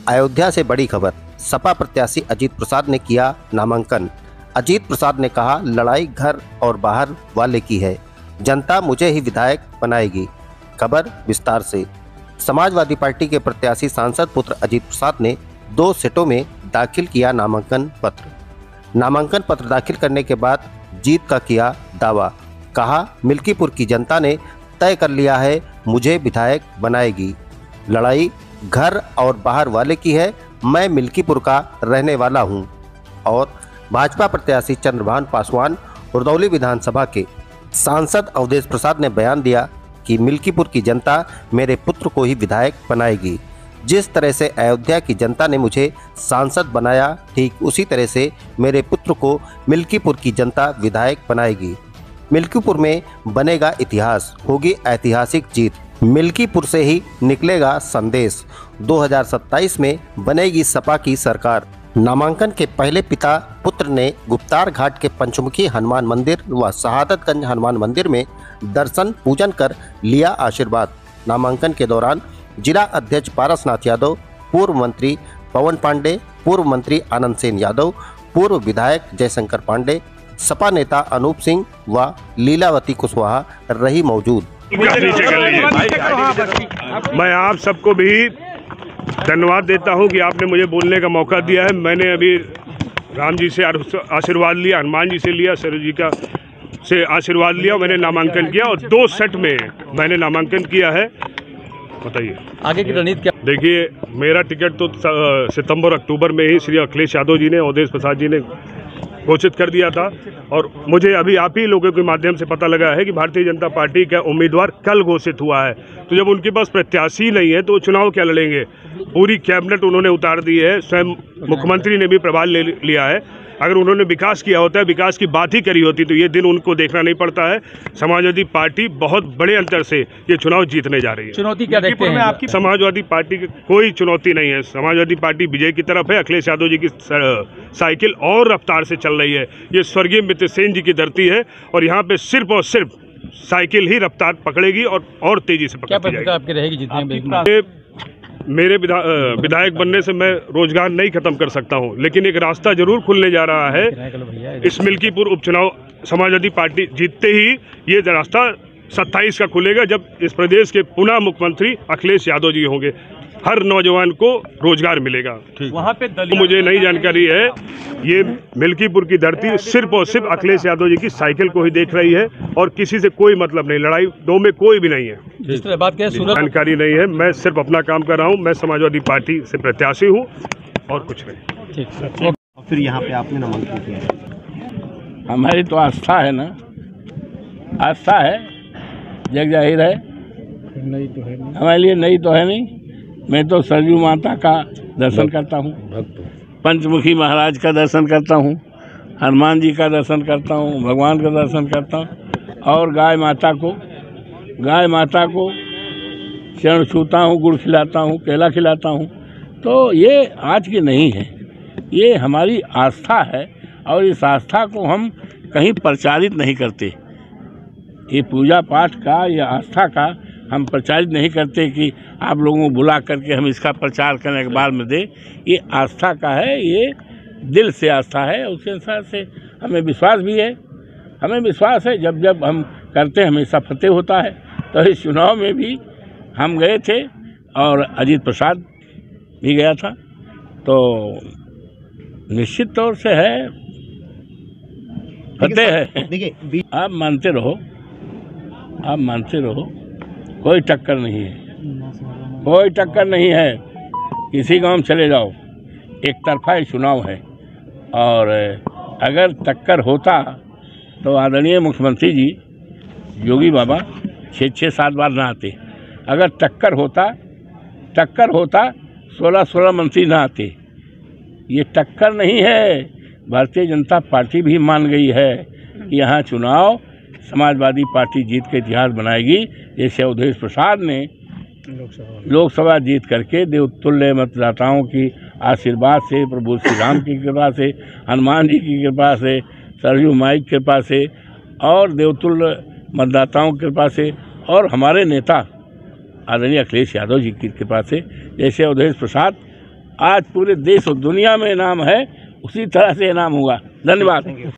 अयोध्या से बड़ी खबर, सपा प्रत्याशी अजीत प्रसाद ने किया नामांकन। अजीत प्रसाद ने कहा, लड़ाई घर और बाहर वाले की है, जनता मुझे ही विधायक बनाएगी। खबर विस्तार से। समाजवादी पार्टी के प्रत्याशी सांसद पुत्र अजीत प्रसाद ने 2 सेटों में दाखिल किया नामांकन पत्र। नामांकन पत्र दाखिल करने के बाद जीत का किया दावा। कहा, मिल्कीपुर की जनता ने तय कर लिया है, मुझे विधायक बनाएगी। लड़ाई घर और बाहर वाले की है, मैं मिल्कीपुर का रहने वाला हूं। और भाजपा प्रत्याशी चंद्रभान पासवान रुदौली विधानसभा के सांसद अवधेश प्रसाद ने बयान दिया कि मिल्कीपुर की जनता मेरे पुत्र को ही विधायक बनाएगी। जिस तरह से अयोध्या की जनता ने मुझे सांसद बनाया, ठीक उसी तरह से मेरे पुत्र को मिल्कीपुर की जनता विधायक बनाएगी। मिल्कीपुर में बनेगा इतिहास, होगी ऐतिहासिक जीत। मिल्कीपुर से ही निकलेगा संदेश। 2027 में बनेगी सपा की सरकार। नामांकन के पहले पिता पुत्र ने गुप्तार घाट के पंचमुखी हनुमान मंदिर व शहादतगंज हनुमान मंदिर में दर्शन पूजन कर लिया आशीर्वाद। नामांकन के दौरान जिला अध्यक्ष पारसनाथ यादव, पूर्व मंत्री पवन पांडे, पूर्व मंत्री आनंद सेन यादव, पूर्व विधायक जयशंकर पांडे, सपा नेता अनूप सिंह व लीलावती कुशवाहा रही मौजूद। मैं आप सबको भी धन्यवाद देता हूं कि आपने मुझे बोलने का मौका दिया है। मैंने अभी राम जी से आशीर्वाद लिया, हनुमान जी से लिया, सरयू जी का से आशीर्वाद लिया। मैंने नामांकन किया और 2 सेट में मैंने नामांकन किया है। बताइए आगे की रणनीति क्या? देखिए, मेरा टिकट तो सितंबर अक्टूबर में ही श्री अखिलेश यादव जी ने, अवधेश प्रसाद जी ने घोषित कर दिया था और मुझे अभी आप ही लोगों के माध्यम से पता लगा है कि भारतीय जनता पार्टी का उम्मीदवार कल घोषित हुआ है। तो जब उनके पास प्रत्याशी नहीं है तो वो चुनाव क्या लड़ेंगे? पूरी कैबिनेट उन्होंने उतार दी है, स्वयं मुख्यमंत्री ने भी प्रभार ले लिया है। अगर उन्होंने विकास किया होता है, विकास की बात ही करी होती, तो ये दिन उनको देखना नहीं पड़ता है। समाजवादी पार्टी बहुत बड़े अंतर से ये चुनाव जीतने जा रही है। चुनौती क्या देखते हैं आपकी? समाजवादी पार्टी की कोई चुनौती नहीं है। समाजवादी पार्टी विजय की तरफ है। अखिलेश यादव जी की साइकिल और रफ्तार से चल रही है। ये स्वर्गीय मित्र सेन जी की धरती है और यहाँ पे सिर्फ और सिर्फ साइकिल ही रफ्तार पकड़ेगी और तेजी से पकड़ती जाएगी। आपकी रहेगी जितने मेरे विधायक बनने से मैं रोजगार नहीं खत्म कर सकता हूं, लेकिन एक रास्ता जरूर खुलने जा रहा है। इस मिल्कीपुर उपचुनाव समाजवादी पार्टी जीतते ही ये रास्ता 27 का खुलेगा, जब इस प्रदेश के पुनः मुख्यमंत्री अखिलेश यादव जी होंगे। हर नौजवान को रोजगार मिलेगा। वहाँ पे मुझे नई जानकारी है, ये मिल्कीपुर की धरती सिर्फ और सिर्फ अखिलेश यादव जी की साइकिल को ही देख रही है और किसी से कोई मतलब नहीं, लड़ाई 2 में कोई भी नहीं है। जिस तरह बात करें, जानकारी नहीं है। मैं सिर्फ अपना काम कर रहा हूँ। मैं समाजवादी पार्टी से प्रत्याशी हूँ और कुछ नहीं। फिर यहाँ पे आपने नामांकन किया। हमारी तो आस्था है ना, आस्था है, जग जाहिर है। नई तो है नहीं, हमारे लिए नई तो है नहीं। मैं तो सरयू माता का दर्शन करता हूँ, पंचमुखी महाराज का दर्शन करता हूँ, हनुमान जी का दर्शन करता हूँ, भगवान का दर्शन करता हूँ और गाय माता को चरण छूता हूँ, गुड़ खिलाता हूँ, केला खिलाता हूँ। तो ये आज की नहीं है, ये हमारी आस्था है और इस आस्था को हम कहीं प्रचारित नहीं करते। ये पूजा पाठ का या आस्था का हम प्रचारित नहीं करते कि आप लोगों को बुला करके हम इसका प्रचार करें, अखबार में दे। ये आस्था का है, ये दिल से आस्था है। उसके अनुसार से हमें विश्वास भी है। हमें विश्वास है जब जब हम करते हैं हमेशा फतेह होता है। तो इस चुनाव में भी हम गए थे और अजीत प्रसाद भी गया था। तो निश्चित तौर से है, फतेह है। देखिए, आप मानते रहो, कोई टक्कर नहीं है, कोई टक्कर नहीं है। किसी गांव में चले जाओ, एक तरफा ही चुनाव है। और अगर टक्कर होता तो आदरणीय मुख्यमंत्री जी योगी बाबा 6-7 बार ना आते। अगर टक्कर होता 16 मंत्री ना आते। ये टक्कर नहीं है। भारतीय जनता पार्टी भी मान गई है कि यहाँ चुनाव समाजवादी पार्टी जीत के इतिहास बनाएगी। जैसे अवधेश प्रसाद ने लोकसभा जीत करके देवतुल्य मतदाताओं की आशीर्वाद से, प्रभु श्री राम की कृपा से, हनुमान जी की कृपा से, सरयू माई की कृपा से और देवतुल्य मतदाताओं की कृपा से और हमारे नेता आदरणीय अखिलेश यादव जी की कृपा से, जैसे अवधेश प्रसाद आज पूरे देश और दुनिया में इनाम है, उसी तरह से इनाम होगा। धन्यवाद।